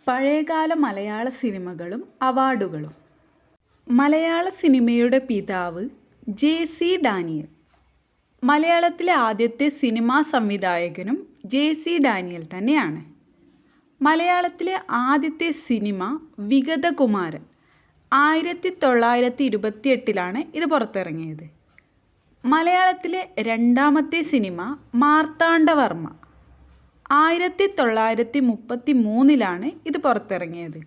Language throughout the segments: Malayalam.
പഴയകാല മലയാള സിനിമകളും അവാർഡുകളും. മലയാള സിനിമയുടെ പിതാവ് ജെ.സി. ഡാനിയൽ. മലയാളത്തിലെ ആദ്യത്തെ സിനിമാ സംവിധായകനും ജെ.സി. ഡാനിയൽ തന്നെയാണ്. മലയാളത്തിലെ ആദ്യത്തെ സിനിമ വിഗതകുമാരൻ 1928 ഇത് പുറത്തിറങ്ങിയത്. മലയാളത്തിലെ രണ്ടാമത്തെ സിനിമ മാർത്താണ്ഡവർമ്മ 1933 ഇത് പുറത്തിറങ്ങിയത്.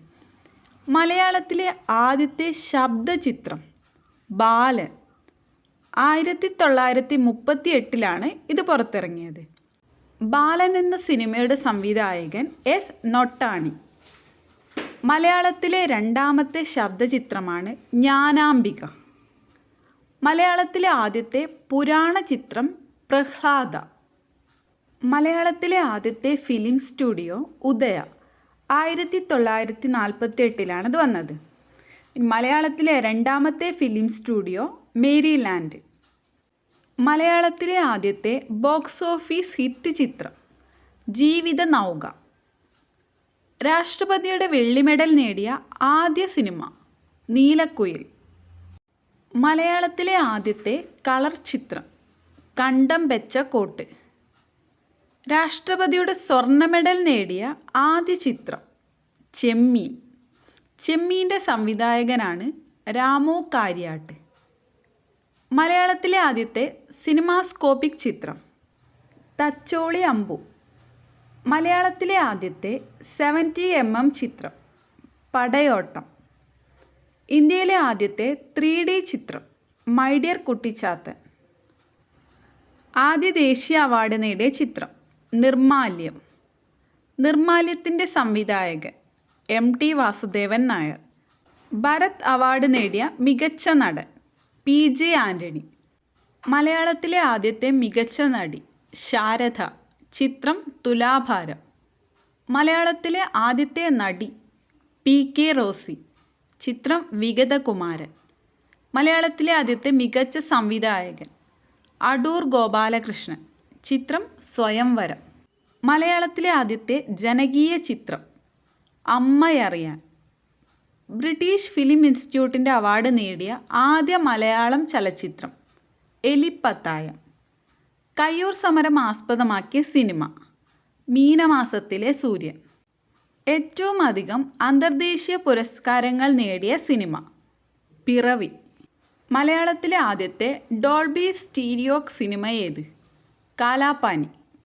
മലയാളത്തിലെ ആദ്യത്തെ ശബ്ദചിത്രം ബാലൻ 1938 ഇത് പുറത്തിറങ്ങിയത്. ബാലൻ എന്ന സിനിമയുടെ സംവിധായകൻ എസ്. നൊട്ടാണി. മലയാളത്തിലെ രണ്ടാമത്തെ ശബ്ദചിത്രമാണ് ജ്ഞാനാംബിക. മലയാളത്തിലെ ആദ്യത്തെ പുരാണ ചിത്രം പ്രഹ്ലാദ. മലയാളത്തിലെ ആദ്യത്തെ ഫിലിം സ്റ്റുഡിയോ ഉദയ 1948 ഇത് വന്നത്. മലയാളത്തിലെ രണ്ടാമത്തെ ഫിലിം സ്റ്റുഡിയോ മേരിലാൻഡ്. മലയാളത്തിലെ ആദ്യത്തെ ബോക്സ് ഓഫീസ് ഹിറ്റ് ചിത്രം ജീവിത നൗക. രാഷ്ട്രപതിയുടെ വെള്ളി മെഡൽ നേടിയ ആദ്യ സിനിമ നീലക്കുയിൽ. മലയാളത്തിലെ ആദ്യത്തെ കളർ ചിത്രം കണ്ടം വെച്ച കോട്ട്. രാഷ്ട്രപതിയുടെ സ്വർണ്ണ മെഡൽ നേടിയ ആദ്യ ചിത്രം ചെമ്മീൻ. ചെമ്മീൻ്റെ സംവിധായകനാണ് രാമു കാര്യാട്ട്. മലയാളത്തിലെ ആദ്യത്തെ സിനിമാസ്കോപ്പിക് ചിത്രം തച്ചോളി അമ്പു. മലയാളത്തിലെ ആദ്യത്തെ 70mm ചിത്രം പടയോട്ടം. ഇന്ത്യയിലെ ആദ്യത്തെ 3D ചിത്രം മൈ ഡിയർ കുട്ടിച്ചാത്തൻ. ആദ്യ ദേശീയ അവാർഡ് നേടിയ ചിത്രം നിർമാല്യം. നിർമാല്യത്തിൻ്റെ സംവിധായകൻ M.T. വാസുദേവൻ നായർ. ഭരത് അവാർഡ് നേടിയ മികച്ച നടൻ P.J. ആൻ്റണി. മലയാളത്തിലെ ആദ്യത്തെ മികച്ച നടി ശാരദ. ചിത്രം തുലാഭാരം. മലയാളത്തിലെ ആദ്യത്തെ നടി P.K. റോസി. ചിത്രം വിഗതകുമാരൻ. മലയാളത്തിലെ ആദ്യത്തെ മികച്ച സംവിധായകൻ അടൂർ ഗോപാലകൃഷ്ണൻ. ചിത്രം സ്വയംവരം. മലയാളത്തിലെ ആദ്യത്തെ ജനകീയ ചിത്രം അമ്മയറിയാൻ. ബ്രിട്ടീഷ് ഫിലിം ഇൻസ്റ്റിറ്റ്യൂട്ടിൻ്റെ അവാർഡ് നേടിയ ആദ്യ മലയാളം ചലച്ചിത്രം എലിപ്പത്തായം. കയ്യൂർ സമരം ആസ്പദമാക്കിയ സിനിമ മീനമാസത്തിലെ സൂര്യൻ. ഏറ്റവും അധികം അന്തർദേശീയ പുരസ്കാരങ്ങൾ നേടിയ സിനിമ പിറവി. മലയാളത്തിലെ ആദ്യത്തെ ഡോൾബി സ്റ്റീരിയോ സിനിമ ഏത്? കാലാപാനി.